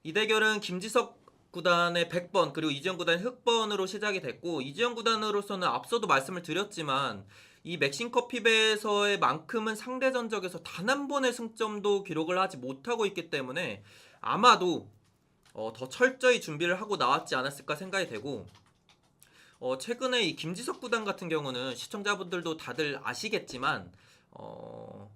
이 대결은 김지석 구단의 100번 그리고 이지영 구단의 흑번으로 시작이 됐고, 이지영 구단으로서는 앞서도 말씀을 드렸지만 이 맥심 커피배에서의 만큼은 상대 전적에서 단 한 번의 승점도 기록을 하지 못하고 있기 때문에 아마도 더 철저히 준비를 하고 나왔지 않았을까 생각이 되고, 최근에 이 김지석 구단 같은 경우는 시청자분들도 다들 아시겠지만 어,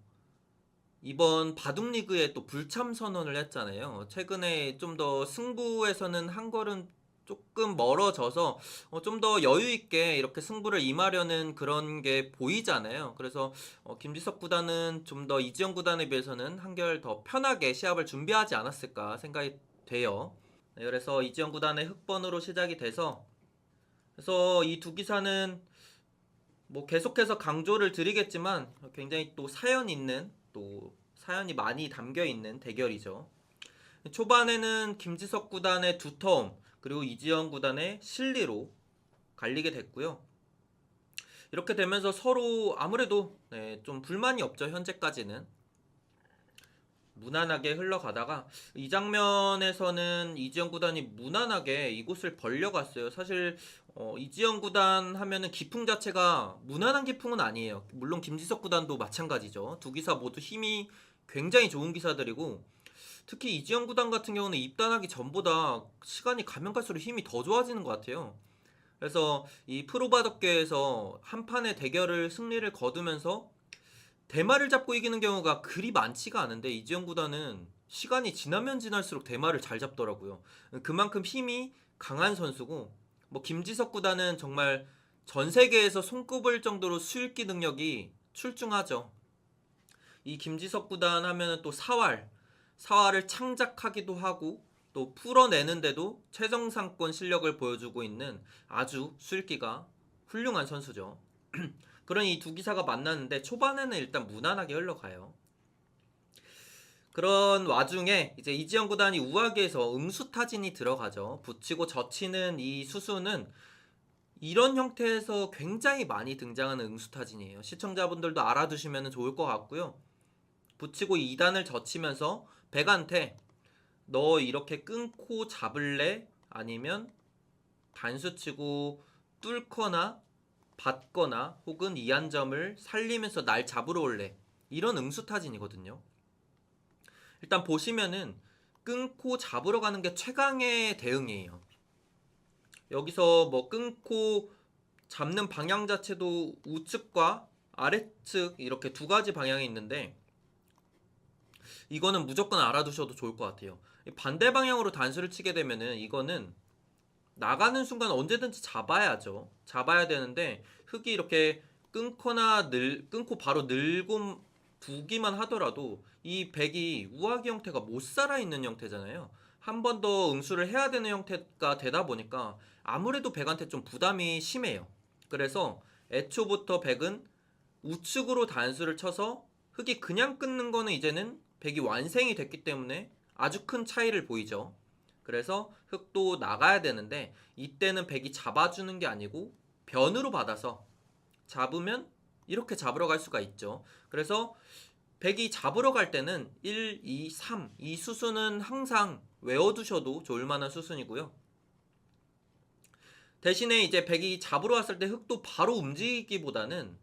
이번 바둑리그에 또 불참 선언을 했잖아요. 최근에 좀 더 승부에서는 한 걸음 조금 멀어져서 좀 더 여유 있게 이렇게 승부를 임하려는 그런 게 보이잖아요. 그래서 김지석 구단은 좀 더 이지영 구단에 비해서는 한결 더 편하게 시합을 준비하지 않았을까 생각이 돼요. 네, 그래서 이지영 구단의 흑번으로 시작이 돼서, 그래서 이 두 기사는 뭐 계속해서 강조를 드리겠지만 굉장히 또 사연 있는, 또 사연이 많이 담겨 있는 대결이죠. 초반에는 김지석 구단의 두터움 그리고 이지영 구단의 실리로 갈리게 됐고요. 이렇게 되면서 서로 아무래도 좀 불만이 없죠. 현재까지는 무난하게 흘러가다가 이 장면에서는 이지영 구단이 무난하게 이곳을 벌려갔어요. 사실 이지영 구단 하면은 기풍 자체가 무난한 기풍은 아니에요. 물론 김지석 구단도 마찬가지죠. 두 기사 모두 힘이 굉장히 좋은 기사들이고, 특히 이지영 구단 같은 경우는 입단하기 전보다 시간이 가면 갈수록 힘이 더 좋아지는 것 같아요. 그래서 이 프로바덕계에서 한 판의 대결을 승리를 거두면서 대마를 잡고 이기는 경우가 그리 많지가 않은데, 이지영 구단은 시간이 지나면 지날수록 대마를 잘 잡더라고요. 그만큼 힘이 강한 선수고, 뭐 김지석 구단은 정말 전 세계에서 손꼽을 정도로 수읽기 능력이 출중하죠. 이 김지석 구단 하면은 또 사활을 창작하기도 하고 또 풀어내는데도 최정상권 실력을 보여주고 있는 아주 수읽기가 훌륭한 선수죠. 그러니 이 두 기사가 만났는데 초반에는 일단 무난하게 흘러가요. 그런 와중에 이제 이지영 구단이 우하기에서 응수타진이 들어가죠. 붙이고 젖히는 이 수순은 이런 형태에서 굉장히 많이 등장하는 응수타진이에요. 시청자분들도 알아두시면 좋을 것 같고요. 붙이고 2단을 젖히면서 백한테 너 이렇게 끊고 잡을래? 아니면 단수 치고 뚫거나 받거나 혹은 이 한 점을 살리면서 날 잡으러 올래? 이런 응수타진이거든요. 일단 보시면은 끊고 잡으러 가는 게 최강의 대응이에요. 여기서 뭐 끊고 잡는 방향 자체도 우측과 아래측 이렇게 두 가지 방향이 있는데, 이거는 무조건 알아두셔도 좋을 것 같아요. 반대 방향으로 단수를 치게 되면은 이거는 나가는 순간 언제든지 잡아야죠. 잡아야 되는데 흙이 이렇게 끊고 바로 늘고 두기만 하더라도 이 백이 우아기 형태가 못 살아 있는 형태잖아요. 한 번 더 응수를 해야 되는 형태가 되다 보니까 아무래도 백한테 좀 부담이 심해요. 그래서 애초부터 백은 우측으로 단수를 쳐서 흙이 그냥 끊는 거는 이제는 백이 완생이 됐기 때문에 아주 큰 차이를 보이죠. 그래서 흙도 나가야 되는데 이때는 백이 잡아주는 게 아니고 변으로 받아서 잡으면 이렇게 잡으러 갈 수가 있죠. 그래서 백이 잡으러 갈 때는 1, 2, 3 이 수순은 항상 외워두셔도 좋을 만한 수순이고요. 대신에 이제 백이 잡으러 왔을 때 흙도 바로 움직이기보다는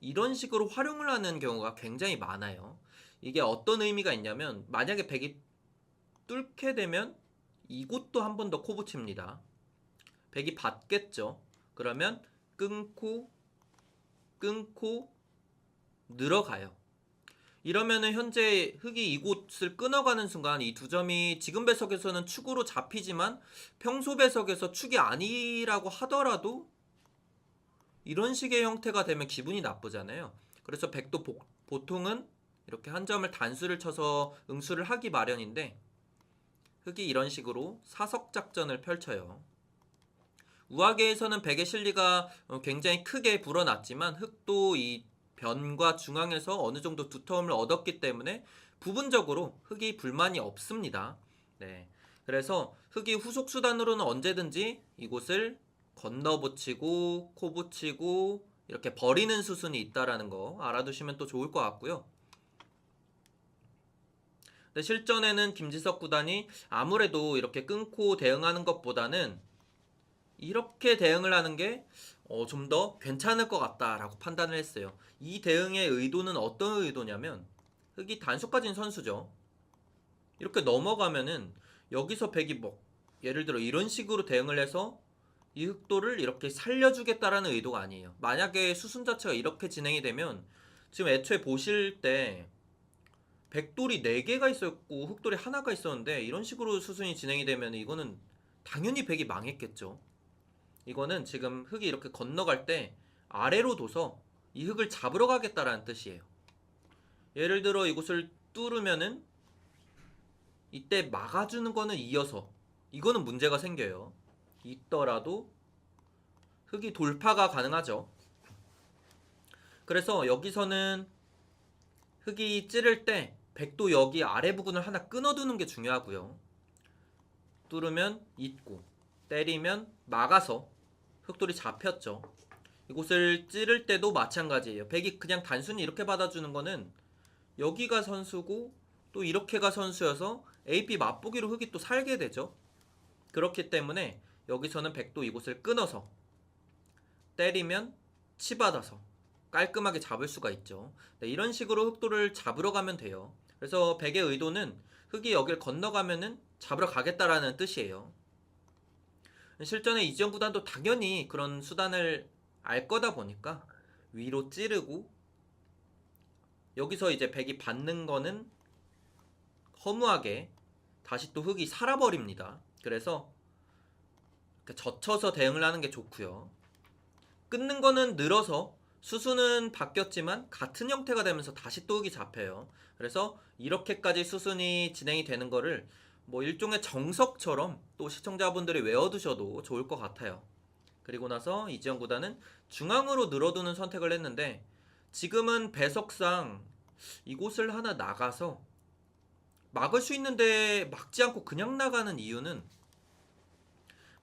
이런 식으로 활용을 하는 경우가 굉장히 많아요. 이게 어떤 의미가 있냐면, 만약에 백이 뚫게 되면 이곳도 한 번 더 코 붙입니다. 백이 받겠죠. 그러면 끊고 끊고 늘어가요. 이러면은 현재 흙이 이곳을 끊어가는 순간 이 두 점이 지금 배석에서는 축으로 잡히지만 평소 배석에서 축이 아니라고 하더라도 이런 식의 형태가 되면 기분이 나쁘잖아요. 그래서 백도 보통은 이렇게 한 점을 단수를 쳐서 응수를 하기 마련인데, 흑이 이런 식으로 사석 작전을 펼쳐요. 우하계에서는 백의 실리가 굉장히 크게 불어났지만 흑도 이 변과 중앙에서 어느 정도 두터움을 얻었기 때문에 부분적으로 흑이 불만이 없습니다. 네. 그래서 흑이 후속 수단으로는 언제든지 이곳을 건너붙이고 코붙이고 이렇게 버리는 수순이 있다라는 거 알아두시면 또 좋을 것 같고요. 근데 실전에는 김지석 구단이 아무래도 이렇게 끊고 대응하는 것보다는 이렇게 대응을 하는 게 좀 더 괜찮을 것 같다라고 판단을 했어요. 이 대응의 의도는 어떤 의도냐면 흑이 단수 가진 선수죠. 이렇게 넘어가면은 여기서 백이 뭐 예를 들어 이런 식으로 대응을 해서 이 흑도를 이렇게 살려주겠다라는 의도가 아니에요. 만약에 수순 자체가 이렇게 진행이 되면 지금 애초에 보실 때 백돌이 4개가 있었고 흑돌이 하나가 있었는데 이런 식으로 수순이 진행이 되면 이거는 당연히 백이 망했겠죠. 이거는 지금 흑이 이렇게 건너갈 때 아래로 둬서 이 흑을 잡으러 가겠다라는 뜻이에요. 예를 들어 이곳을 뚫으면은 이때 막아주는 거는 이어서 이거는 문제가 생겨요. 있더라도 흑이 돌파가 가능하죠. 그래서 여기서는 흑이 찌를 때 백도 여기 아래 부분을 하나 끊어두는 게 중요하고요. 뚫으면 있고 때리면 막아서 흑돌이 잡혔죠. 이곳을 찌를 때도 마찬가지예요. 백이 그냥 단순히 이렇게 받아주는 거는 여기가 선수고 또 이렇게가 선수여서 AP 맛보기로 흑이 또 살게 되죠. 그렇기 때문에 여기서는 백도 이곳을 끊어서 때리면 치받아서 깔끔하게 잡을 수가 있죠. 네, 이런 식으로 흑도를 잡으러 가면 돼요. 그래서 백의 의도는 흑이 여길 건너가면은 잡으러 가겠다라는 뜻이에요. 실전에 이지영 구단도 당연히 그런 수단을 알 거다 보니까 위로 찌르고 여기서 이제 백이 받는 거는 허무하게 다시 또 흑이 살아버립니다. 그래서 젖혀서 대응을 하는 게 좋고요. 끊는 거는 늘어서 수순은 바뀌었지만 같은 형태가 되면서 다시 또 흑이 잡혀요. 그래서 이렇게까지 수순이 진행이 되는 거를 뭐 일종의 정석처럼 또 시청자분들이 외워두셔도 좋을 것 같아요. 그리고 나서 이지영 구단은 중앙으로 늘어두는 선택을 했는데 지금은 배석상 이곳을 하나 나가서 막을 수 있는데 막지 않고 그냥 나가는 이유는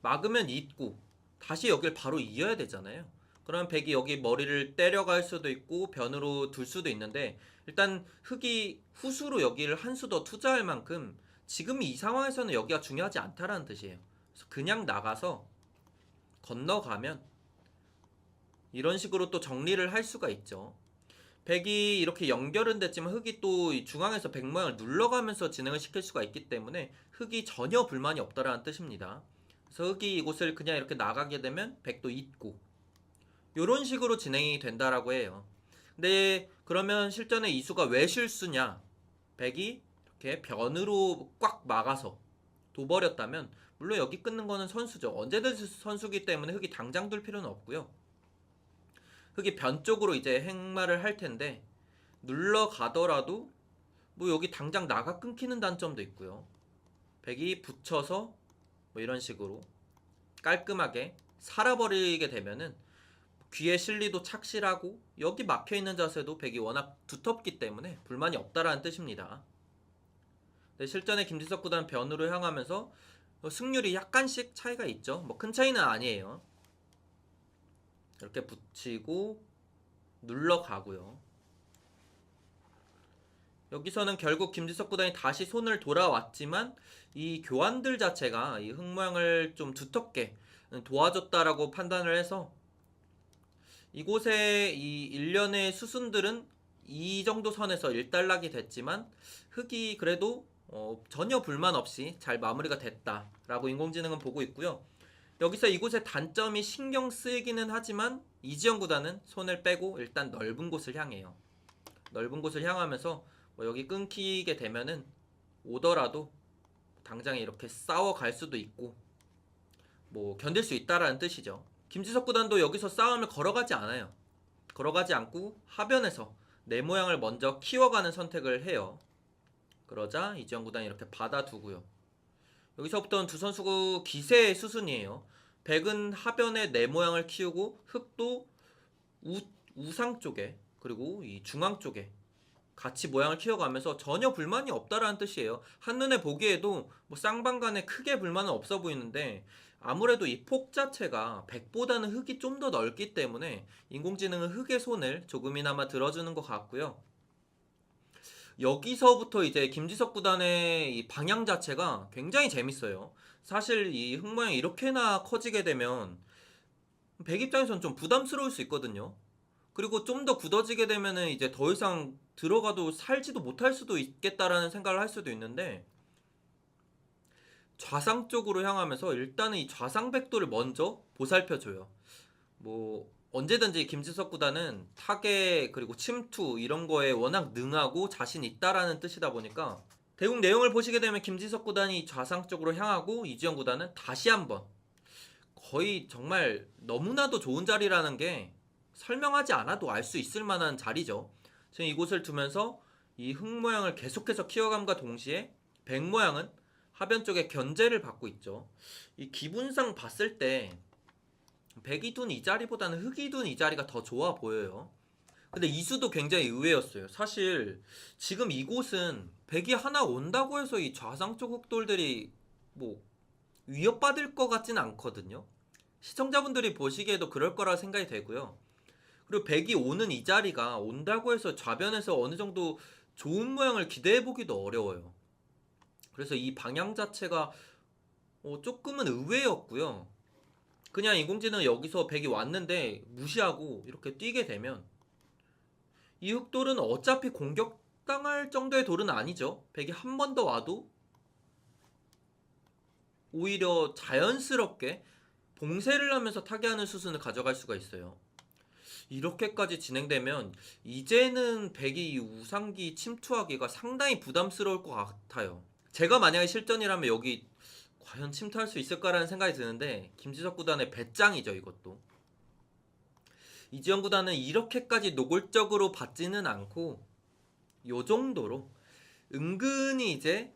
막으면 있고 다시 여길 바로 이어야 되잖아요. 그러면 백이 여기 머리를 때려갈 수도 있고 변으로 둘 수도 있는데 일단 흑이 후수로 여기를 한 수 더 투자할 만큼 지금 이 상황에서는 여기가 중요하지 않다라는 뜻이에요. 그래서 그냥 나가서 건너가면 이런 식으로 또 정리를 할 수가 있죠. 백이 이렇게 연결은 됐지만 흑이 또 중앙에서 백 모양을 눌러가면서 진행을 시킬 수가 있기 때문에 흑이 전혀 불만이 없다라는 뜻입니다. 그래서 흑이 이곳을 그냥 이렇게 나가게 되면 백도 있고 이런 식으로 진행이 된다라고 해요. 근데 그러면 실전에 이수가 왜 실수냐? 백이 이렇게 변으로 꽉 막아서 둬버렸다면 물론 여기 끊는 거는 선수죠. 언제든지 선수기 때문에 흑이 당장 둘 필요는 없고요. 흑이 변 쪽으로 이제 행마를 할 텐데 눌러가더라도 뭐 여기 당장 나가 끊기는 단점도 있고요. 백이 붙여서 뭐 이런 식으로 깔끔하게 살아버리게 되면은 귀의 실리도 착실하고 여기 막혀있는 자세도 백이 워낙 두텁기 때문에 불만이 없다라는 뜻입니다. 네, 실전에 김지석 구단 변으로 향하면서 승률이 약간씩 차이가 있죠. 뭐 큰 차이는 아니에요. 이렇게 붙이고 눌러가고요. 여기서는 결국 김지석 구단이 다시 손을 돌아왔지만 이 교환들 자체가 이 흙 모양을 좀 두텁게 도와줬다라고 판단을 해서 이곳에 이 일련의 수순들은 이 정도 선에서 일단락이 됐지만 흑이 그래도 전혀 불만 없이 잘 마무리가 됐다라고 인공지능은 보고 있고요. 여기서 이곳의 단점이 신경 쓰이기는 하지만 이지영 구단은 손을 빼고 일단 넓은 곳을 향해요. 넓은 곳을 향하면서 뭐 여기 끊기게 되면은 오더라도 당장에 이렇게 싸워갈 수도 있고 뭐 견딜 수 있다라는 뜻이죠. 김지석 구단도 여기서 싸움을 걸어가지 않아요. 걸어가지 않고 하변에서 내 모양을 먼저 키워가는 선택을 해요. 그러자 이지영 구단이 이렇게 받아두고요. 여기서부터는 두 선수 기세의 수순이에요. 백은 하변에 내 모양을 키우고 흑도 우상 쪽에 그리고 이 중앙 쪽에 같이 모양을 키워가면서 전혀 불만이 없다라는 뜻이에요. 한눈에 보기에도 뭐 쌍방간에 크게 불만은 없어 보이는데 아무래도 이 폭 자체가 백보다는 흑이 좀 더 넓기 때문에 인공지능은 흑의 손을 조금이나마 들어주는 것 같고요. 여기서부터 이제 김지석 구단의 이 방향 자체가 굉장히 재밌어요. 사실 이 흙 모양이 이렇게나 커지게 되면 백 입장에선 좀 부담스러울 수 있거든요. 그리고 좀 더 굳어지게 되면은 이제 더 이상 들어가도 살지도 못할 수도 있겠다라는 생각을 할 수도 있는데, 좌상 쪽으로 향하면서 일단은 이 좌상 백도를 먼저 보살펴줘요. 뭐 언제든지 김지석 구단은 타겟 그리고 침투 이런 거에 워낙 능하고 자신 있다라는 뜻이다 보니까, 대국 내용을 보시게 되면 김지석 구단이 좌상 쪽으로 향하고 이지영 구단은 다시 한번, 거의 정말 너무나도 좋은 자리라는 게 설명하지 않아도 알 수 있을 만한 자리죠. 지금 이곳을 두면서 이 흙 모양을 계속해서 키워감과 동시에 백 모양은 하변 쪽에 견제를 받고 있죠. 이 기분상 봤을 때 백이 둔 이 자리보다는 흙이 둔 이 자리가 더 좋아 보여요. 근데 이 수도 굉장히 의외였어요. 사실 지금 이곳은 백이 하나 온다고 해서 이 좌상 쪽 흑돌들이 뭐 위협받을 것 같지는 않거든요. 시청자분들이 보시기에도 그럴 거라 생각이 되고요. 그리고 백이 오는 이 자리가 온다고 해서 좌변에서 어느 정도 좋은 모양을 기대해 보기도 어려워요. 그래서 이 방향 자체가 조금은 의외였고요. 그냥 인공지능 여기서 백이 왔는데 무시하고 이렇게 뛰게 되면 이 흑돌은 어차피 공격당할 정도의 돌은 아니죠. 백이 한 번 더 와도 오히려 자연스럽게 봉쇄를 하면서 타개하는 수순을 가져갈 수가 있어요. 이렇게까지 진행되면 이제는 백이 우상기 침투하기가 상당히 부담스러울 것 같아요. 제가 만약에 실전이라면 여기 과연 침투할 수 있을까라는 생각이 드는데, 김지석 구단의 배짱이죠 이것도. 이지영 구단은 이렇게까지 노골적으로 받지는 않고 요 정도로 은근히 이제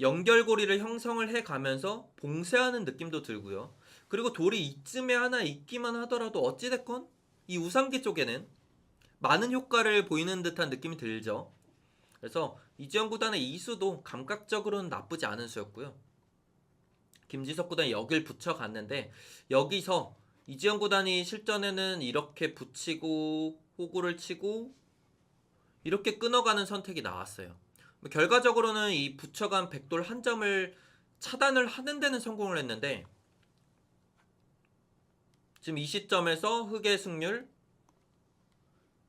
연결고리를 형성을 해가면서 봉쇄하는 느낌도 들고요. 그리고 돌이 이쯤에 하나 있기만 하더라도 어찌됐건 이 우상기 쪽에는 많은 효과를 보이는 듯한 느낌이 들죠. 그래서 이지영 구단의 이 수도 감각적으로는 나쁘지 않은 수였고요. 김지석 구단이 여길 붙여갔는데, 여기서 이지영 구단이 실전에는 이렇게 붙이고 호구를 치고 이렇게 끊어가는 선택이 나왔어요. 결과적으로는 이 붙여간 백돌 한 점을 차단을 하는 데는 성공을 했는데, 지금 이 시점에서 흑의 승률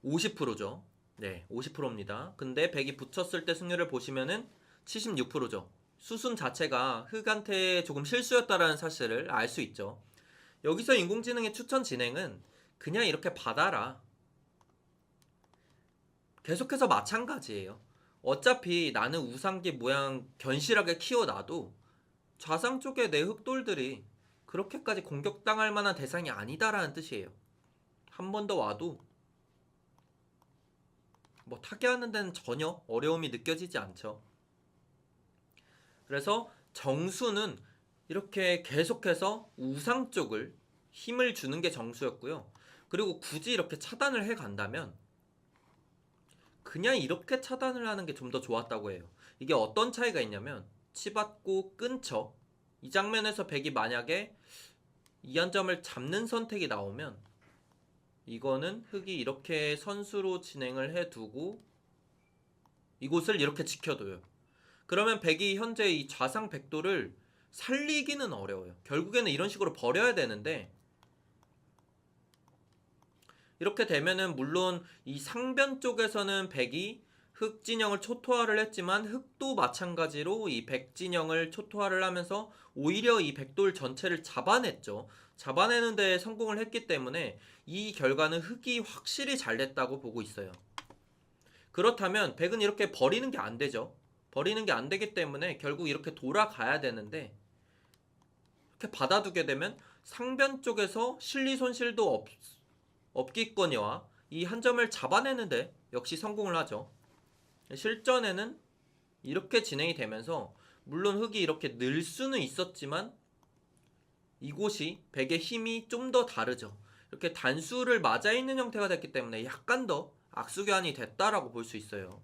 50%죠. 네, 50%입니다. 근데 백이 붙였을 때 승률을 보시면은 76%죠. 수순 자체가 흑한테 조금 실수였다라는 사실을 알 수 있죠. 여기서 인공지능의 추천 진행은 그냥 이렇게 받아라. 계속해서 마찬가지예요. 어차피 나는 우상기 모양 견실하게 키워놔도 좌상 쪽에 내 흑돌들이 그렇게까지 공격당할 만한 대상이 아니다라는 뜻이에요. 한 번 더 와도 뭐 타개하는 데는 전혀 어려움이 느껴지지 않죠. 그래서 정수는 이렇게 계속해서 우상 쪽을 힘을 주는 게 정수였고요. 그리고 굳이 이렇게 차단을 해 간다면 그냥 이렇게 차단을 하는 게 좀 더 좋았다고 해요. 이게 어떤 차이가 있냐면, 치받고 끊쳐, 이 장면에서 백이 만약에 이 한 점을 잡는 선택이 나오면 이거는 흑이 이렇게 선수로 진행을 해두고 이곳을 이렇게 지켜둬요. 그러면 백이 현재 이 좌상 백도를 살리기는 어려워요. 결국에는 이런 식으로 버려야 되는데, 이렇게 되면은 물론 이 상변 쪽에서는 백이 흑 진영을 초토화를 했지만 흑도 마찬가지로 이 백 진영을 초토화를 하면서 오히려 이 백돌 전체를 잡아냈죠. 잡아내는 데 성공을 했기 때문에 이 결과는 흑이 확실히 잘 됐다고 보고 있어요. 그렇다면 백은 이렇게 버리는 게 안 되죠. 버리는 게 안 되기 때문에 결국 이렇게 돌아가야 되는데, 이렇게 받아두게 되면 상변 쪽에서 실리 손실도 없기거니와 이 한 점을 잡아내는데 역시 성공을 하죠. 실전에는 이렇게 진행이 되면서 물론 흑이 이렇게 늘 수는 있었지만 이곳이 백의 힘이 좀 더 다르죠. 이렇게 단수를 맞아 있는 형태가 됐기 때문에 약간 더 악수교환이 됐다라고 볼 수 있어요.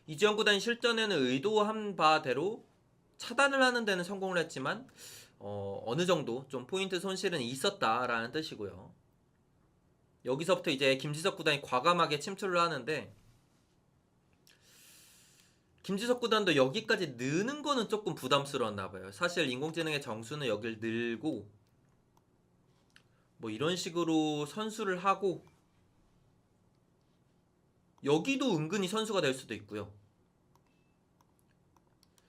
이지영 구단이 실전에는 의도한 바대로 차단을 하는 데는 성공을 했지만 어느 정도 좀 포인트 손실은 있었다라는 뜻이고요. 여기서부터 이제 김지석 구단이 과감하게 침투를 하는데, 김지석 구단도 여기까지 느는 거는 조금 부담스러웠나 봐요. 사실 인공지능의 정수는 여길 늘고 뭐 이런 식으로 선수를 하고 여기도 은근히 선수가 될 수도 있고요.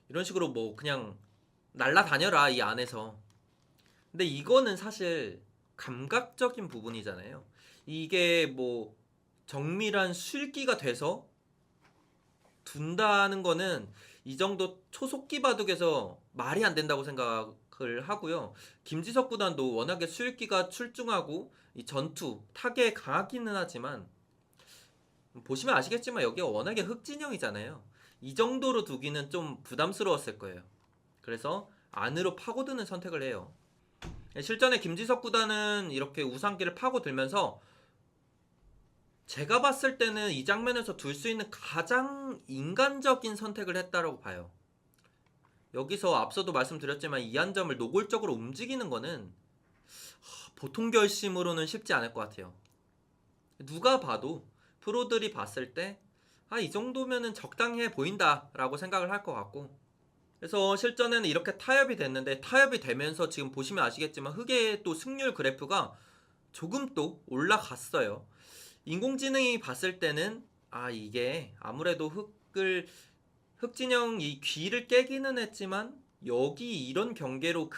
이런 식으로 뭐 그냥 날라다녀라 이 안에서. 근데 이거는 사실 감각적인 부분이잖아요. 이게 뭐 정밀한 술기가 돼서 둔다는 거는 이 정도 초속기 바둑에서 말이 안 된다고 생각을 하고요. 김지석 구단도 워낙에 수익기가 출중하고 이 전투, 타격에 강하기는 하지만 보시면 아시겠지만 여기가 워낙에 흑진영이잖아요. 이 정도로 두기는 좀 부담스러웠을 거예요. 그래서 안으로 파고드는 선택을 해요. 실전에 김지석 구단은 이렇게 우상기를 파고들면서 제가 봤을 때는 이 장면에서 둘 수 있는 가장 인간적인 선택을 했다라고 봐요. 여기서 앞서도 말씀드렸지만 이 한 점을 노골적으로 움직이는 거는 보통 결심으로는 쉽지 않을 것 같아요. 누가 봐도 프로들이 봤을 때 이 정도면은 적당해 보인다라고 생각을 할 것 같고, 그래서 실전에는 이렇게 타협이 됐는데, 타협이 되면서 지금 보시면 아시겠지만 흑의 또 승률 그래프가 조금 또 올라갔어요. 인공지능이 봤을 때는 이게 아무래도 흑진영 이 귀를 깨기는 했지만 여기 이런 경계로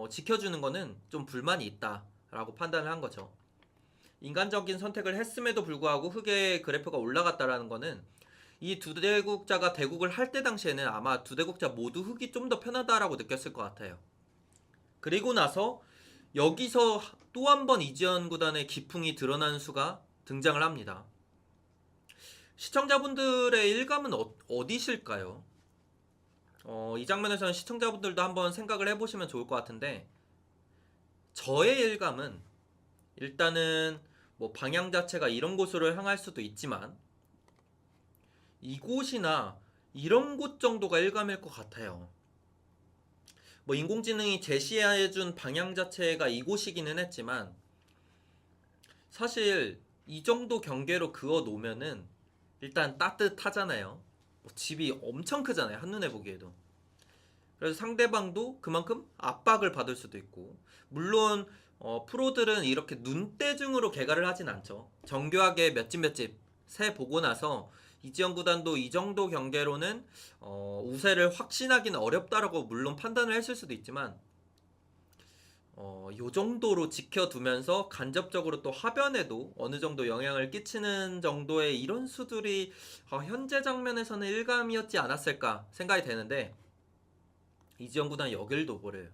지켜주는 거는 좀 불만이 있다라고 판단을 한 거죠. 인간적인 선택을 했음에도 불구하고 흑의 그래프가 올라갔다라는 거는 이 두 대국자가 대국을 할 때 당시에는 아마 두 대국자 모두 흑이 좀 더 편하다라고 느꼈을 것 같아요. 그리고 나서 여기서 또 한 번 이지현 구단의 기풍이 드러나는 수가 등장을 합니다. 시청자분들의 일감은 어디실까요? 이 장면에서는 시청자분들도 한번 생각을 해보시면 좋을 것 같은데, 저의 일감은 일단은 뭐 방향 자체가 이런 곳으로 향할 수도 있지만 이곳이나 이런 곳 정도가 일감일 것 같아요. 뭐 인공지능이 제시해준 방향 자체가 이곳이기는 했지만 사실 이 정도 경계로 그어 놓으면은 일단 따뜻하잖아요. 집이 엄청 크잖아요. 한눈에 보기에도. 그래서 상대방도 그만큼 압박을 받을 수도 있고, 물론 프로들은 이렇게 눈대중으로 개가를 하진 않죠. 정교하게 몇 집 몇 집 세 보고 나서 이지영 구단도 이 정도 경계로는 우세를 확신하기는 어렵다라고 물론 판단을 했을 수도 있지만 요 정도로 지켜두면서 간접적으로 또 하변에도 어느 정도 영향을 끼치는 정도의 이런 수들이 현재 장면에서는 일감이었지 않았을까 생각이 되는데, 이지영 구단 여길 둬버려요.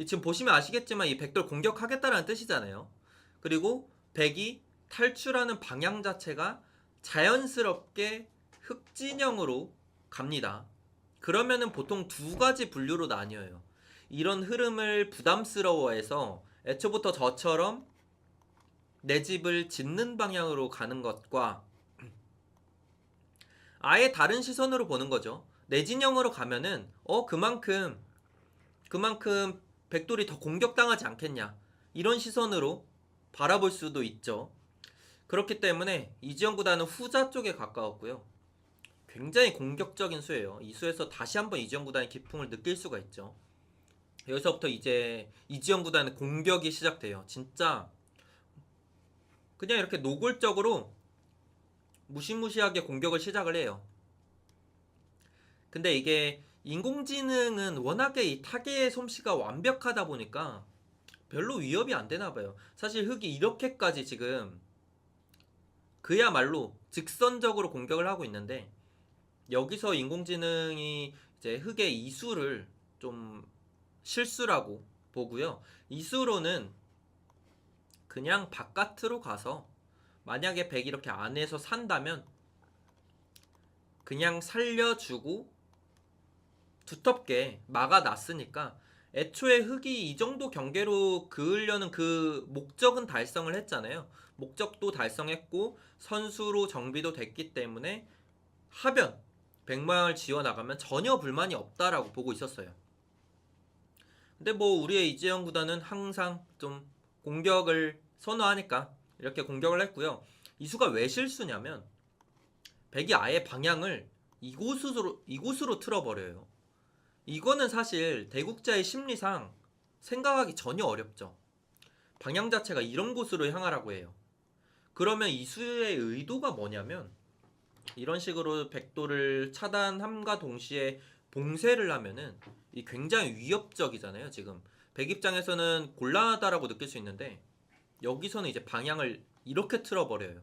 지금 보시면 아시겠지만 이 백돌 공격하겠다라는 뜻이잖아요. 그리고 백이 탈출하는 방향 자체가 자연스럽게 흑진영으로 갑니다. 그러면은 보통 두 가지 분류로 나뉘어요. 이런 흐름을 부담스러워해서 애초부터 저처럼 내 집을 짓는 방향으로 가는 것과 아예 다른 시선으로 보는 거죠. 내 진영으로 가면은 그만큼 백돌이 더 공격당하지 않겠냐, 이런 시선으로 바라볼 수도 있죠. 그렇기 때문에 이지영 구단은 후자 쪽에 가까웠고요. 굉장히 공격적인 수예요. 이 수에서 다시 한번 이지영 구단의 기풍을 느낄 수가 있죠. 여기서부터 이제 이지영 구단의 공격이 시작돼요. 진짜 그냥 이렇게 노골적으로 무시무시하게 공격을 시작을 해요. 근데 이게 인공지능은 워낙에 이 타겟의 솜씨가 완벽하다 보니까 별로 위협이 안 되나 봐요. 사실 흑이 이렇게까지 지금 그야말로 직선적으로 공격을 하고 있는데, 여기서 인공지능이 이제 흑의 이수를 좀 실수라고 보고요. 이수로는 그냥 바깥으로 가서 만약에 백이 이렇게 안에서 산다면 그냥 살려주고 두텁게 막아놨으니까 애초에 흑이 이 정도 경계로 그으려는 그 목적은 달성을 했잖아요. 목적도 달성했고 선수로 정비도 됐기 때문에 하변 백마장을 지어나가면 전혀 불만이 없다라고 보고 있었어요. 근데 뭐 우리의 이재영 구단은 항상 좀 공격을 선호하니까 이렇게 공격을 했고요. 이수가 왜 실수냐면 백이 아예 방향을 이곳으로 틀어버려요. 이거는 사실 대국자의 심리상 생각하기 전혀 어렵죠. 방향 자체가 이런 곳으로 향하라고 해요. 그러면 이 수의 의도가 뭐냐면 이런 식으로 백도를 차단함과 동시에 봉쇄를 하면은 이 굉장히 위협적이잖아요. 지금 백 입장에서는 곤란하다라고 느낄 수 있는데 여기서는 이제 방향을 이렇게 틀어버려요.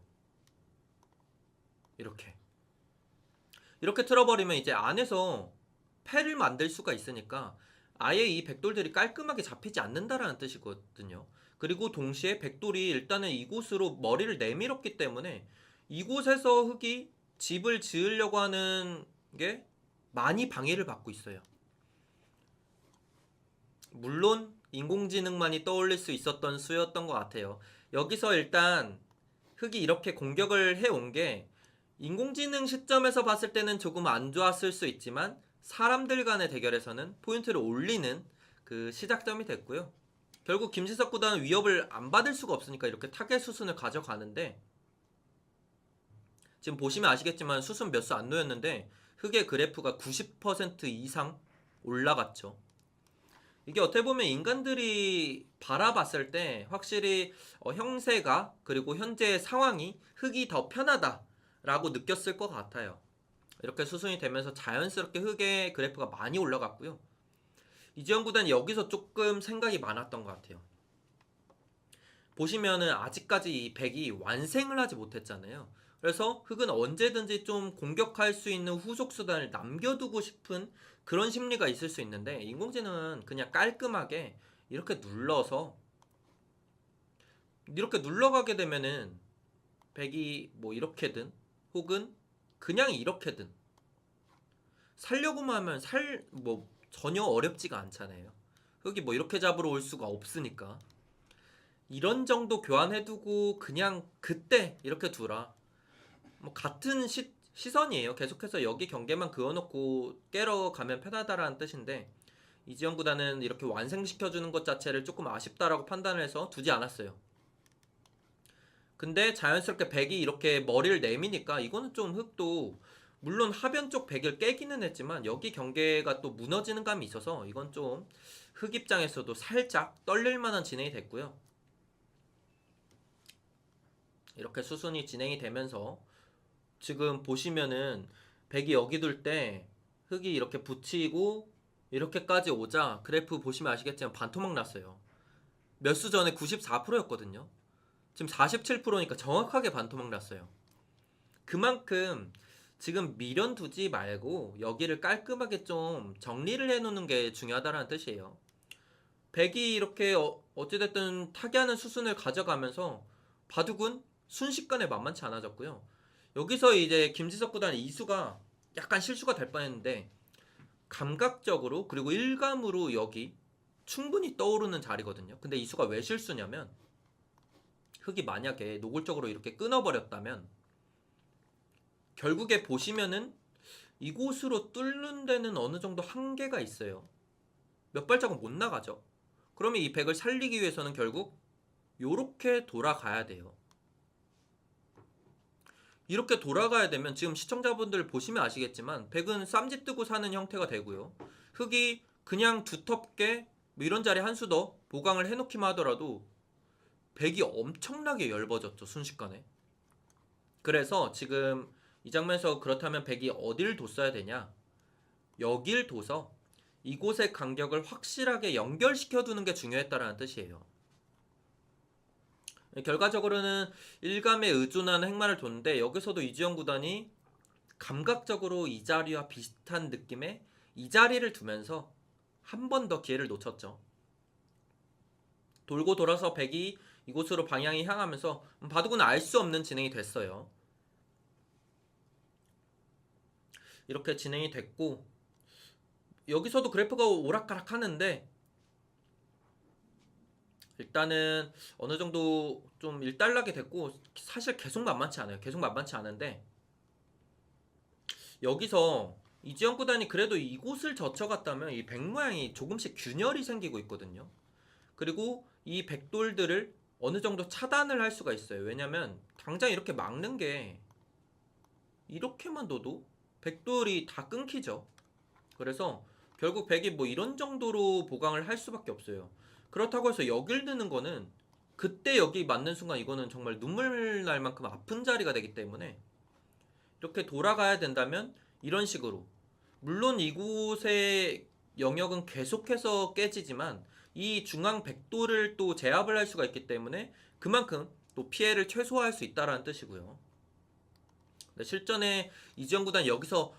이렇게 틀어버리면 이제 안에서 패를 만들 수가 있으니까 아예 이 백돌들이 깔끔하게 잡히지 않는다라는 뜻이거든요. 그리고 동시에 백돌이 일단은 이곳으로 머리를 내밀었기 때문에 이곳에서 흑이 집을 지으려고 하는 게 많이 방해를 받고 있어요. 물론 인공지능만이 떠올릴 수 있었던 수였던 것 같아요. 여기서 일단 흑이 이렇게 공격을 해온 게 인공지능 시점에서 봤을 때는 조금 안 좋았을 수 있지만 사람들 간의 대결에서는 포인트를 올리는 그 시작점이 됐고요. 결국 김지석 구단은 위협을 안 받을 수가 없으니까 이렇게 타겟 수순을 가져가는데 지금 보시면 아시겠지만 수순 몇 수 안 놓였는데 흑의 그래프가 90% 이상 올라갔죠. 이게 어떻게 보면 인간들이 바라봤을 때 확실히 형세가 그리고 현재의 상황이 흑이 더 편하다라고 느꼈을 것 같아요. 이렇게 수순이 되면서 자연스럽게 흑의 그래프가 많이 올라갔고요. 이지영 구단이 여기서 조금 생각이 많았던 것 같아요. 보시면은 아직까지 이 백이 완생을 하지 못했잖아요. 그래서 흑은 언제든지 좀 공격할 수 있는 후속 수단을 남겨두고 싶은 그런 심리가 있을 수 있는데 인공지능은 그냥 깔끔하게 이렇게 눌러가게 되면은 백이 뭐 이렇게든 혹은 그냥 이렇게든 살려고만 하면 뭐 전혀 어렵지가 않잖아요. 흑이 뭐 이렇게 잡으러 올 수가 없으니까 이런 정도 교환해두고 그냥 그때 이렇게 두라. 뭐 같은 시선이에요. 계속해서 여기 경계만 그어놓고 깨러 가면 편하다라는 뜻인데 이지영 구단은 이렇게 완성시켜주는 것 자체를 조금 아쉽다라고 판단을 해서 두지 않았어요. 근데 자연스럽게 백이 이렇게 머리를 내미니까 이거는 좀 흑도 물론 하변 쪽 백을 깨기는 했지만 여기 경계가 또 무너지는 감이 있어서 이건 좀 흑 입장에서도 살짝 떨릴 만한 진행이 됐고요. 이렇게 수순이 진행이 되면서 지금 보시면은 백이 여기 둘 때 흑이 이렇게 붙이고 이렇게까지 오자 그래프 보시면 아시겠지만 반토막 났어요. 몇 수 전에 94%였거든요. 지금 47%니까 정확하게 반토막 났어요. 그만큼 지금 미련 두지 말고 여기를 깔끔하게 좀 정리를 해놓는 게 중요하다는 뜻이에요. 백이 이렇게 어찌됐든 타개하는 수순을 가져가면서 바둑은 순식간에 만만치 않아졌고요. 여기서 이제 김지석 구단 이수가 약간 실수가 될 뻔했는데 감각적으로 그리고 일감으로 여기 충분히 떠오르는 자리거든요. 근데 이수가 왜 실수냐면 흑이 만약에 노골적으로 이렇게 끊어버렸다면 결국에 보시면은 이곳으로 뚫는 데는 어느 정도 한계가 있어요. 몇 발자국 못 나가죠. 그러면 이 백을 살리기 위해서는 결국 요렇게 돌아가야 돼요. 이렇게 돌아가야 되면 지금 시청자분들 보시면 아시겠지만 백은 쌈짓 뜨고 사는 형태가 되고요. 흑이 그냥 두텁게 뭐 이런 자리 한 수 더 보강을 해놓기만 하더라도 백이 엄청나게 열버졌죠. 순식간에. 그래서 지금 이 장면에서 그렇다면 백이 어딜 뒀어야 되냐? 여길 둬서 이곳의 간격을 확실하게 연결시켜 두는 게 중요했다라는 뜻이에요. 결과적으로는 일감에 의존하는 행마를 뒀는데 여기서도 이주영 구단이 감각적으로 이 자리와 비슷한 느낌의 이 자리를 두면서 한 번 더 기회를 놓쳤죠. 돌고 돌아서 백이 이곳으로 방향이 향하면서 바둑은 알 수 없는 진행이 됐어요. 이렇게 진행이 됐고 여기서도 그래프가 오락가락 하는데 일단은 어느 정도 좀 일단락이 됐고 사실 계속 만만치 않아요. 계속 만만치 않은데 여기서 이지영 구단이 그래도 이곳을 젖혀갔다면 이 백 모양이 조금씩 균열이 생기고 있거든요. 그리고 이 백돌들을 어느 정도 차단을 할 수가 있어요. 왜냐면 당장 이렇게 막는 게 이렇게만 둬도 백돌이 다 끊기죠. 그래서 결국 백이 뭐 이런 정도로 보강을 할 수밖에 없어요. 그렇다고 해서 여길 드는 거는 그때 여기 맞는 순간 이거는 정말 눈물 날 만큼 아픈 자리가 되기 때문에 이렇게 돌아가야 된다면 이런 식으로, 물론 이곳의 영역은 계속해서 깨지지만 이 중앙 백도를 또 제압을 할 수가 있기 때문에 그만큼 또 피해를 최소화할 수 있다는 뜻이고요. 실전에 이지영 구단 여기서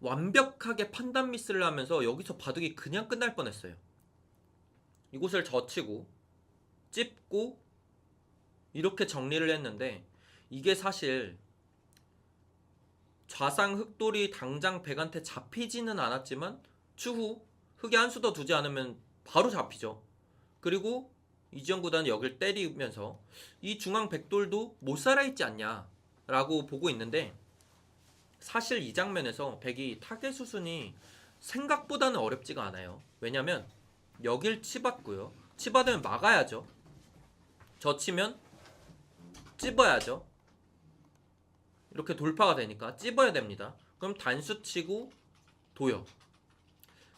완벽하게 판단 미스를 하면서 여기서 바둑이 그냥 끝날 뻔했어요. 이곳을 젖히고 찝고 이렇게 정리를 했는데, 이게 사실 좌상 흑돌이 당장 백한테 잡히지는 않았지만 추후 흑이 한 수 더 두지 않으면 바로 잡히죠. 그리고 이지영 구단은 여길 때리면서 이 중앙 백돌도 못 살아있지 않냐 라고 보고 있는데, 사실 이 장면에서 백이 타겟 수순이 생각보다는 어렵지가 않아요. 왜냐면 여길 치받고요, 치받으면 막아야죠. 젖히면 찝어야죠. 이렇게 돌파가 되니까 찝어야 됩니다. 그럼 단수 치고 도요.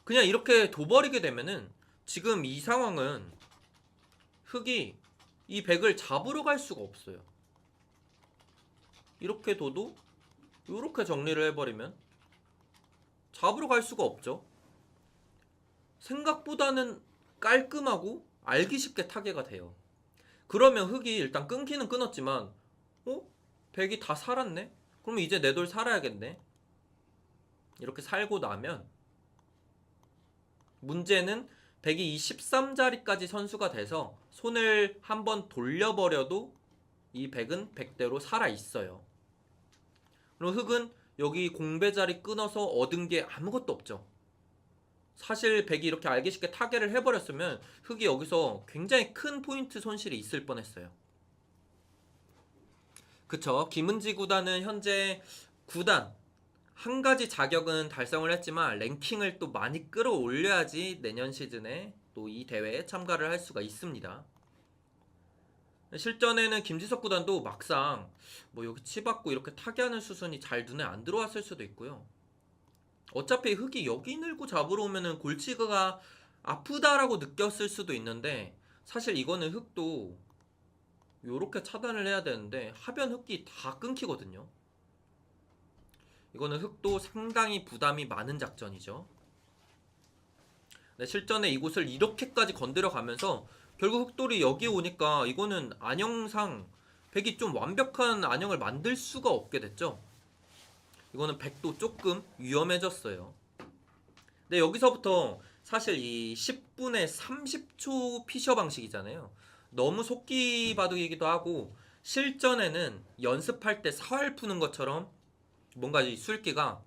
그냥 이렇게 둬버리게 되면은 지금 이 상황은 흑이 이 백을 잡으러 갈 수가 없어요. 이렇게 둬도 이렇게 정리를 해버리면 잡으러 갈 수가 없죠. 생각보다는 깔끔하고 알기 쉽게 타개가 돼요. 그러면 흑이 일단 끊기는 끊었지만 백이 다 살았네? 그러면 이제 내 돌 살아야겠네. 이렇게 살고 나면 문제는 백이 이 13자리까지 선수가 돼서 손을 한번 돌려버려도 이 백은 백대로 살아있어요. 그럼 흑은 여기 공배자리 끊어서 얻은 게 아무것도 없죠. 사실 백이 이렇게 알기 쉽게 타개를 해버렸으면 흑이 여기서 굉장히 큰 포인트 손실이 있을 뻔했어요. 그쵸. 김은지 구단은 현재 구단 한 가지 자격은 달성을 했지만 랭킹을 또 많이 끌어올려야지 내년 시즌에 또 이 대회에 참가를 할 수가 있습니다. 실전에는 김지석 구단도 막상 뭐 여기 치받고 이렇게 타개하는 수순이 잘 눈에 안 들어왔을 수도 있고요. 어차피 흑이 여기 늘고 잡으러 오면은 골치가 아프다라고 느꼈을 수도 있는데, 사실 이거는 흑도 요렇게 차단을 해야 되는데 하변 흑이 다 끊기거든요. 이거는 흑도 상당히 부담이 많은 작전이죠. 네, 실전에 이곳을 이렇게까지 건드려 가면서 결국 흑돌이 여기 오니까 이거는 안형상 백이 좀 완벽한 안형을 만들 수가 없게 됐죠. 이거는 백도 조금 위험해졌어요. 근데 여기서부터 사실 이 10분에 30초 피셔 방식이잖아요. 너무 속기 바둑이기도 하고 실전에는 연습할 때 사활 푸는 것처럼 뭔가 이 술기가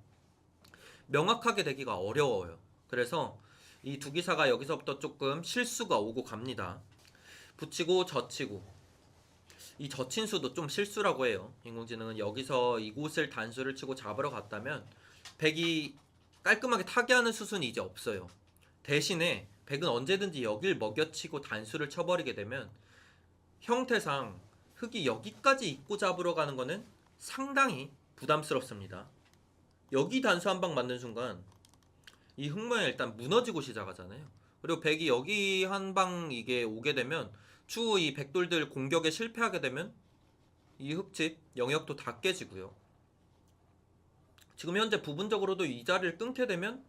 명확하게 되기가 어려워요. 그래서 이 두 기사가 여기서부터 조금 실수가 오고 갑니다. 붙이고 젖히고, 이 젖힌 수도 좀 실수라고 해요. 인공지능은 여기서 이곳을 단수를 치고 잡으러 갔다면 백이 깔끔하게 타개하는 수순이 이제 없어요. 대신에 백은 언제든지 여길 먹여치고 단수를 쳐버리게 되면 형태상 흑이 여기까지 입고 잡으러 가는 거는 상당히 부담스럽습니다. 여기 단수 한 방 맞는 순간 이 흑모양이 일단 무너지고 시작하잖아요. 그리고 백이 여기 한 방 이게 오게 되면 추후 이 백돌들 공격에 실패하게 되면 이 흑집 영역도 다 깨지고요. 지금 현재 부분적으로도 이 자리를 끊게 되면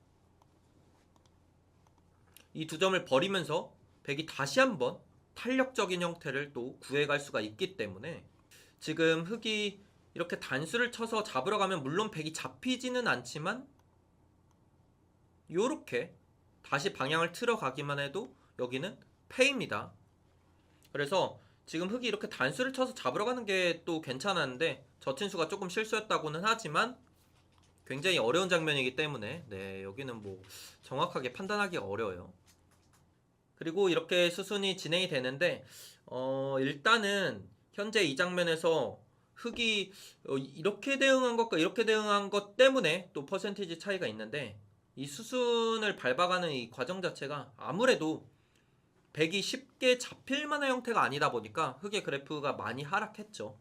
이 두 점을 버리면서 백이 다시 한번 탄력적인 형태를 또 구해갈 수가 있기 때문에 지금 흑이 이렇게 단수를 쳐서 잡으러 가면 물론 백이 잡히지는 않지만 요렇게 다시 방향을 틀어 가기만 해도 여기는 패입니다. 그래서 지금 흑이 이렇게 단수를 쳐서 잡으러 가는 게 또 괜찮았는데 저친수가 조금 실수였다고는 하지만 굉장히 어려운 장면이기 때문에 네, 여기는 뭐 정확하게 판단하기가 어려워요. 그리고 이렇게 수순이 진행이 되는데 일단은 현재 이 장면에서 흑이 이렇게 대응한 것과 이렇게 대응한 것 때문에 또 퍼센티지 차이가 있는데, 이 수순을 밟아가는 이 과정 자체가 아무래도 백이 쉽게 잡힐 만한 형태가 아니다 보니까 흑의 그래프가 많이 하락했죠.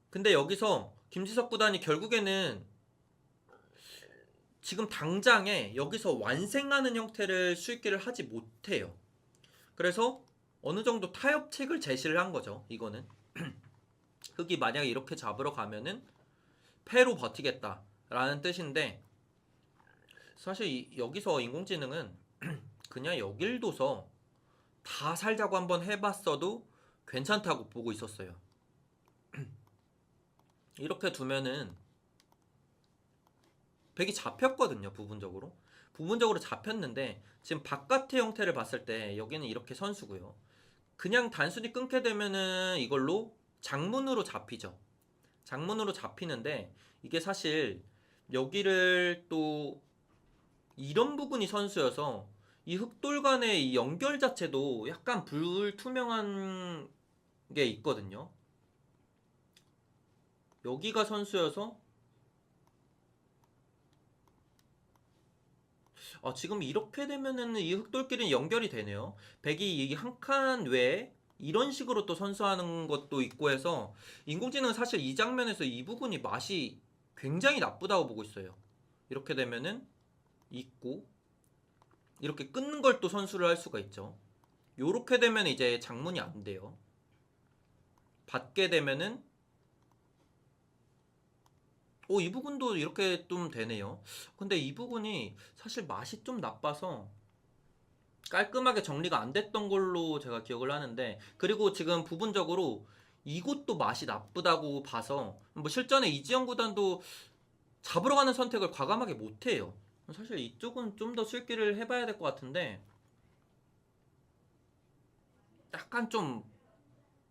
근데 여기서 김지석 구단이 결국에는 지금 당장에 여기서 완승하는 형태를 수익기를 하지 못해요. 그래서 어느 정도 타협책을 제시를 한 거죠. 이거는 흑이 만약에 이렇게 잡으러 가면은 패로 버티겠다라는 뜻인데, 사실 여기서 인공지능은 그냥 여길 둬서 다 살자고 한번 해봤어도 괜찮다고 보고 있었어요. 이렇게 두면은 백이 잡혔거든요. 부분적으로 잡혔는데, 지금 바깥의 형태를 봤을 때 여기는 이렇게 선수고요. 그냥 단순히 끊게 되면은 이걸로 장문으로 잡히죠. 장문으로 잡히는데, 이게 사실 여기를 또 이런 부분이 선수여서 이 흑돌 간의 이 연결 자체도 약간 불투명한 게 있거든요. 여기가 선수여서 지금 이렇게 되면은 이 흑돌끼리는 연결이 되네요. 백이 이 한 칸 외에 이런 식으로 또 선수하는 것도 있고 해서, 인공지능은 사실 이 장면에서 이 부분이 맛이 굉장히 나쁘다고 보고 있어요. 이렇게 되면은 있고, 이렇게 끊는 걸 또 선수를 할 수가 있죠. 요렇게 되면 이제 장문이 안 돼요. 받게 되면은 이 부분도 이렇게 좀 되네요. 근데 이 부분이 사실 맛이 좀 나빠서 깔끔하게 정리가 안 됐던 걸로 제가 기억을 하는데, 그리고 지금 부분적으로 이것도 맛이 나쁘다고 봐서 뭐 실전에 이지영 구단도 잡으러 가는 선택을 과감하게 못해요. 사실 이쪽은 좀 더 쓸기를 해봐야 될 것 같은데, 약간 좀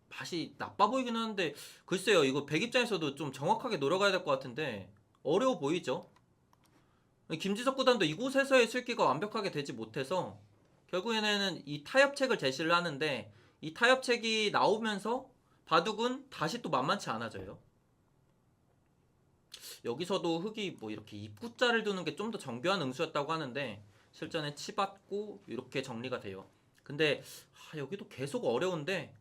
맛이 나빠 보이긴 하는데, 글쎄요, 이거 백 입장에서도 좀 정확하게 노려가야 될 것 같은데 어려워 보이죠. 김지석 구단도 이곳에서의 술기가 완벽하게 되지 못해서 결국에는 이 타협책을 제시를 하는데, 이 타협책이 나오면서 바둑은 다시 또 만만치 않아져요. 여기서도 흑이 뭐 이렇게 입구자를 두는 게 좀 더 정교한 응수였다고 하는데, 실전에 치받고 이렇게 정리가 돼요. 근데 여기도 계속 어려운데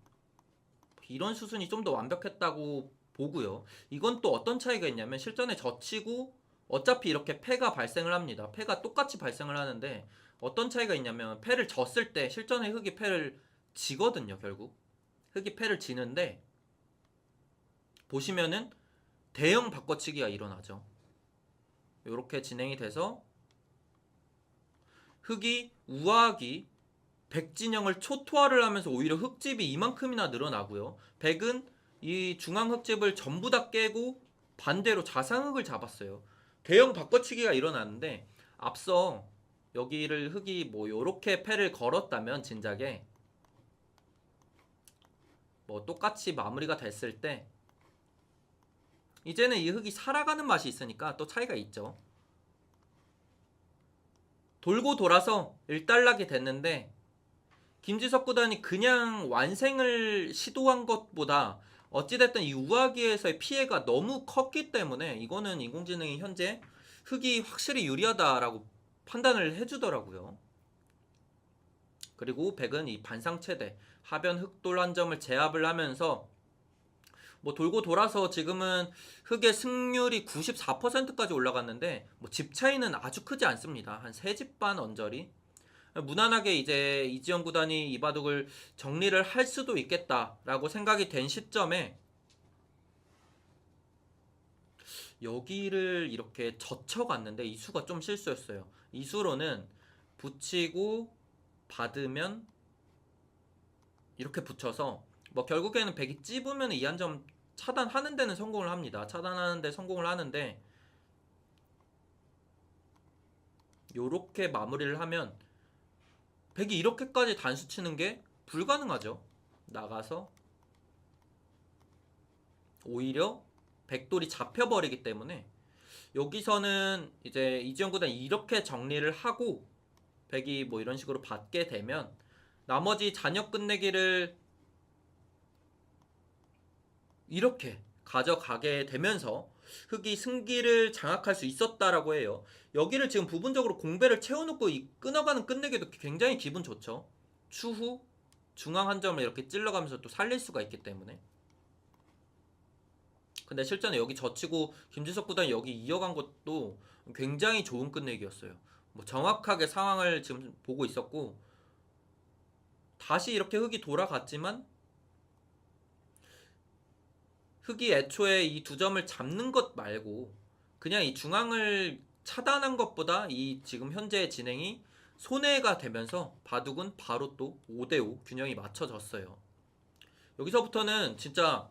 이런 수순이 좀 더 완벽했다고 보고요. 이건 또 어떤 차이가 있냐면, 실전에 젖히고 어차피 이렇게 패가 발생을 합니다. 패가 똑같이 발생을 하는데, 어떤 차이가 있냐면 패를 졌을 때 실전에 흑이 패를 지거든요. 결국 흑이 패를 지는데, 보시면은 대형 바꿔치기가 일어나죠. 이렇게 진행이 돼서 흑이 우아하기 백진영을 초토화를 하면서 오히려 흑집이 이만큼이나 늘어나고요. 백은 이 중앙 흑집을 전부 다 깨고 반대로 자상흑을 잡았어요. 대형 바꿔치기가 일어났는데, 앞서 여기를 흑이 뭐 요렇게 패를 걸었다면 진작에 뭐 똑같이 마무리가 됐을 때, 이제는 이 흑이 살아가는 맛이 있으니까 또 차이가 있죠. 돌고 돌아서 일단락이 됐는데, 김지석 구단이 그냥 완승을 시도한 것보다 어찌됐든 이 우아기에서의 피해가 너무 컸기 때문에 이거는 인공지능이 현재 흑이 확실히 유리하다라고 판단을 해주더라고요. 그리고 백은 이 반상 최대 하변 흑돌 한 점을 제압을 하면서 뭐 돌고 돌아서 지금은 흑의 승률이 94%까지 올라갔는데, 뭐 집 차이는 아주 크지 않습니다. 한 3집 반 언저리. 무난하게 이제 이지영 구단이 이 바둑을 정리를 할 수도 있겠다라고 생각이 된 시점에 여기를 이렇게 젖혀갔는데, 이수가 좀 실수였어요. 이수로는 붙이고 받으면 이렇게 붙여서 뭐 결국에는 백이 찝으면 이 한 점 차단하는 데는 성공을 합니다. 차단하는 데 성공을 하는데, 요렇게 마무리를 하면 백이 이렇게까지 단수 치는 게 불가능하죠. 나가서 오히려 백돌이 잡혀버리기 때문에, 여기서는 이제 이지영 구단이 이렇게 정리를 하고 백이 뭐 이런 식으로 받게 되면 나머지 잔여 끝내기를 이렇게 가져가게 되면서 흑이 승기를 장악할 수 있었다라고 해요. 여기를 지금 부분적으로 공배를 채워놓고 이 끊어가는 끝내기도 굉장히 기분 좋죠. 추후 중앙 한 점을 이렇게 찔러가면서 또 살릴 수가 있기 때문에. 근데 실전에 여기 젖히고 김지석 구단이 여기 이어간 것도 굉장히 좋은 끝내기였어요. 뭐 정확하게 상황을 지금 보고 있었고 다시 이렇게 흙이 돌아갔지만 흙이 애초에 이 두 점을 잡는 것 말고 그냥 이 중앙을 차단한 것보다 이 지금 현재의 진행이 손해가 되면서 바둑은 바로 또 5대5 균형이 맞춰졌어요. 여기서부터는 진짜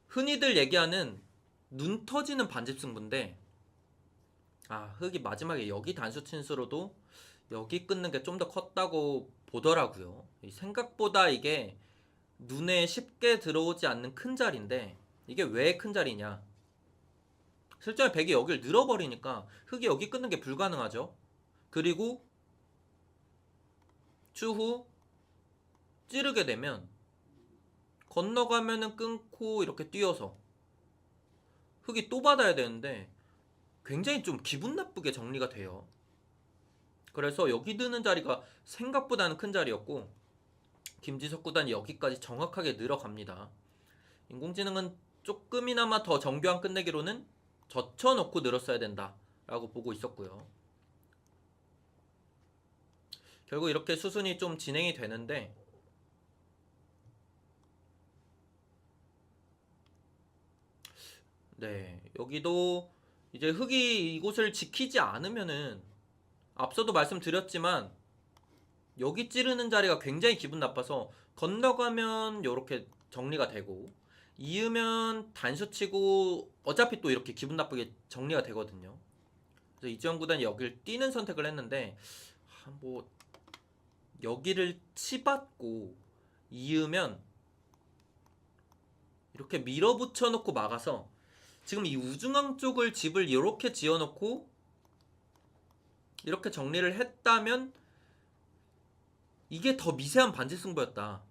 흔히들 얘기하는 눈 터지는 반집 승부인데 흙이 마지막에 여기 단수 친수로도 여기 끊는 게 좀 더 컸다고 보더라고요. 생각보다 이게 눈에 쉽게 들어오지 않는 큰 자리인데 이게 왜 큰 자리냐? 실전에 백이 여기를 늘어버리니까 흙이 여기 끊는 게 불가능하죠. 그리고 추후 찌르게 되면 건너가면은 끊고 이렇게 뛰어서 흙이 또 받아야 되는데 굉장히 좀 기분 나쁘게 정리가 돼요. 그래서 여기 드는 자리가 생각보다는 큰 자리였고 김지석 구단이 여기까지 정확하게 늘어갑니다. 인공지능은 조금이나마 더 정교한 끝내기로는 젖혀놓고 늘었어야 된다라고 보고 있었고요. 결국 이렇게 수순이 좀 진행이 되는데 네, 여기도 이제 흙이 이곳을 지키지 않으면은 앞서도 말씀드렸지만 여기 찌르는 자리가 굉장히 기분 나빠서 건너가면 이렇게 정리가 되고 이으면 단수 치고 어차피 또 이렇게 기분 나쁘게 정리가 되거든요. 그래서 이지영 구단이 여기를 뛰는 선택을 했는데 뭐 여기를 치받고 이으면 이렇게 밀어붙여 놓고 막아서 지금 이 우중앙 쪽을 집을 이렇게 지어놓고 이렇게 정리를 했다면 이게 더 미세한 반지 승부였다.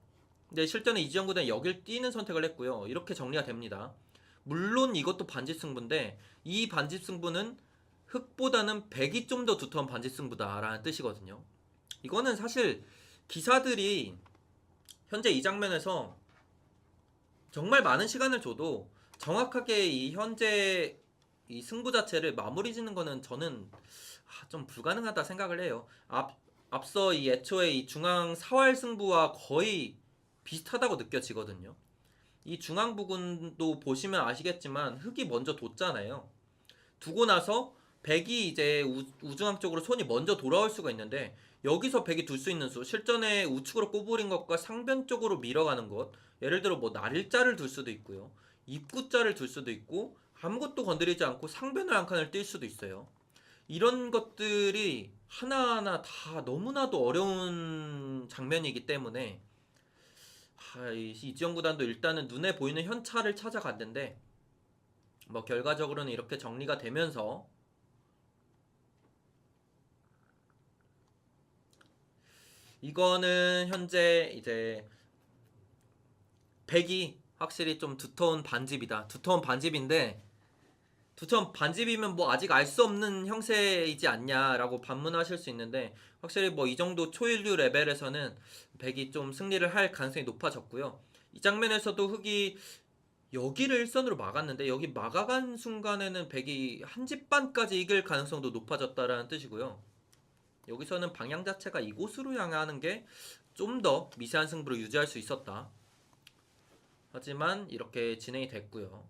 근데 실전에 이지영 구단이 여길 뛰는 선택을 했고요. 이렇게 정리가 됩니다. 물론 이것도 반지 승부인데 이 반지 승부는 흑보다는 백이 좀 더 두터운 반지 승부다라는 뜻이거든요. 이거는 사실 기사들이 현재 이 장면에서 정말 많은 시간을 줘도 정확하게 이 현재 이 승부 자체를 마무리 짓는 거는 저는 좀 불가능하다 생각을 해요. 앞서 이 애초에 이 중앙 사활 승부와 거의 비슷하다고 느껴지거든요. 이 중앙 부분도 보시면 아시겠지만 흙이 먼저 뒀잖아요. 두고 나서 백이 이제 우중앙 쪽으로 손이 먼저 돌아올 수가 있는데 여기서 백이 둘 수 있는 수 실전에 우측으로 꼬부린 것과 상변 쪽으로 밀어가는 것 예를 들어 뭐 날짜를 둘 수도 있고요. 입구자를 둘 수도 있고 아무것도 건드리지 않고 상변을 한 칸을 뛸 수도 있어요. 이런 것들이 하나하나 다 너무나도 어려운 장면이기 때문에 이지영 구단도 일단은 눈에 보이는 현찰을 찾아갔는데 뭐 결과적으로는 이렇게 정리가 되면서 이거는 현재 이제 백이 확실히 좀 두터운 반집이다. 두터운 반집인데 두터운 반집이면 뭐 아직 알 수 없는 형세이지 않냐라고 반문하실 수 있는데 확실히 뭐 이 정도 초일류 레벨에서는 백이 좀 승리를 할 가능성이 높아졌고요. 이 장면에서도 흑이 여기를 일선으로 막았는데 여기 막아간 순간에는 백이 한 집 반까지 이길 가능성도 높아졌다라는 뜻이고요. 여기서는 방향 자체가 이곳으로 향하는 게 좀 더 미세한 승부를 유지할 수 있었다. 하지만 이렇게 진행이 됐고요.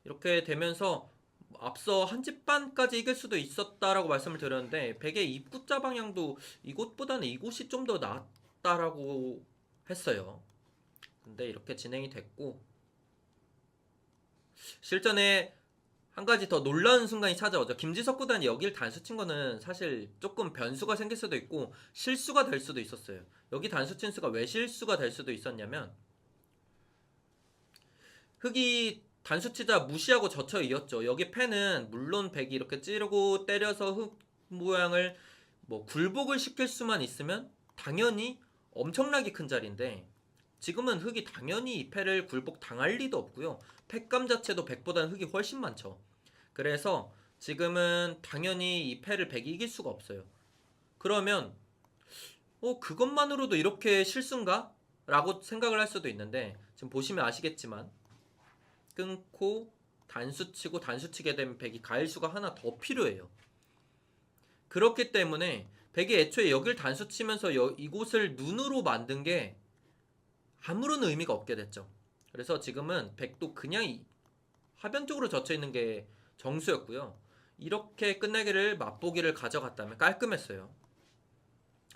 이렇게 되면서 앞서 한 집 반까지 이길 수도 있었다라고 말씀을 드렸는데 백의 입구자 방향도 이곳보다는 이곳이 좀 더 낫다라고 했어요. 근데 이렇게 진행이 됐고 실전에 한 가지 더 놀라운 순간이 찾아오죠. 김지석 구단이 여길 단수 친 거는 사실 조금 변수가 생길 수도 있고 실수가 될 수도 있었어요. 여기 단수 친 수가 왜 실수가 될 수도 있었냐면 흑이 단수 치자 무시하고 젖혀 이었죠. 여기 펜은 물론 백이 이렇게 찌르고 때려서 흑 모양을 뭐 굴복을 시킬 수만 있으면 당연히 엄청나게 큰 자리인데 지금은 흑이 당연히 이 패를 굴복 당할 리도 없고요. 팩감 자체도 백보다는 흑이 훨씬 많죠. 그래서 지금은 당연히 이 패를 백이 이길 수가 없어요. 그러면 그것만으로도 이렇게 실수인가? 라고 생각을 할 수도 있는데 지금 보시면 아시겠지만 끊고 단수 치고 단수 치게 되면 백이 가일수가 하나 더 필요해요. 그렇기 때문에 백이 애초에 여길 단수 치면서 이곳을 눈으로 만든 게 아무런 의미가 없게 됐죠. 그래서 지금은 백도 그냥 하변 쪽으로 젖혀 있는 게 정수였고요. 이렇게 끝내기를 맛보기를 가져갔다면 깔끔했어요.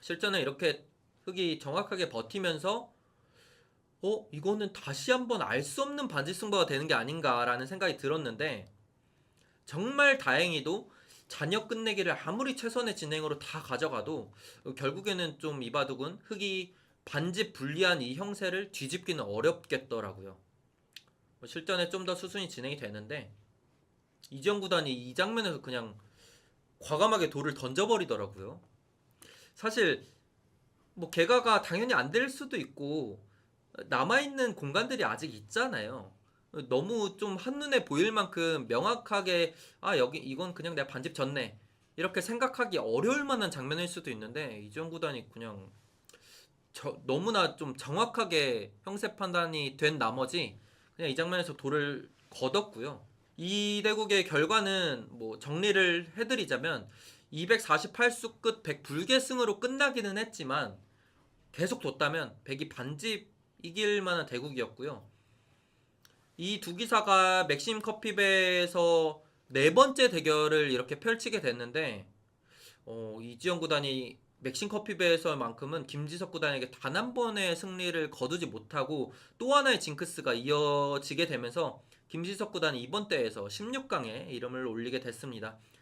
실전에 이렇게 흑이 정확하게 버티면서 이거는 다시 한번 알 수 없는 반지 승부가 되는 게 아닌가라는 생각이 들었는데 정말 다행히도 잔여 끝내기를 아무리 최선의 진행으로 다 가져가도 결국에는 좀 이바둑은 흑이 반지 불리한 이 형세를 뒤집기는 어렵겠더라고요. 실전에 좀 더 수순이 진행이 되는데 이지영 구단이 이 장면에서 그냥 과감하게 돌을 던져버리더라고요. 사실 뭐 개가가 당연히 안 될 수도 있고 남아있는 공간들이 아직 있잖아요. 너무 좀 한눈에 보일 만큼 명확하게 여기 이건 그냥 내가 반집 졌네 이렇게 생각하기 어려울 만한 장면일 수도 있는데 이지영 구단이 그냥 너무나 좀 정확하게 형세 판단이 된 나머지 그냥 이 장면에서 돌을 걷었고요. 이 대국의 결과는 뭐 정리를 해드리자면 248수 끝 100불계승으로 끝나기는 했지만 계속 뒀다면 100이 반집 이길 만한 대국이었고요. 이 두 기사가 맥심 커피배에서 네 번째 대결을 이렇게 펼치게 됐는데 이지영 구단이 맥심 커피배에서만큼은 김지석 구단에게 단 한 번의 승리를 거두지 못하고 또 하나의 징크스가 이어지게 되면서 김지석 구단이 이번 대회에서 16강에 이름을 올리게 됐습니다.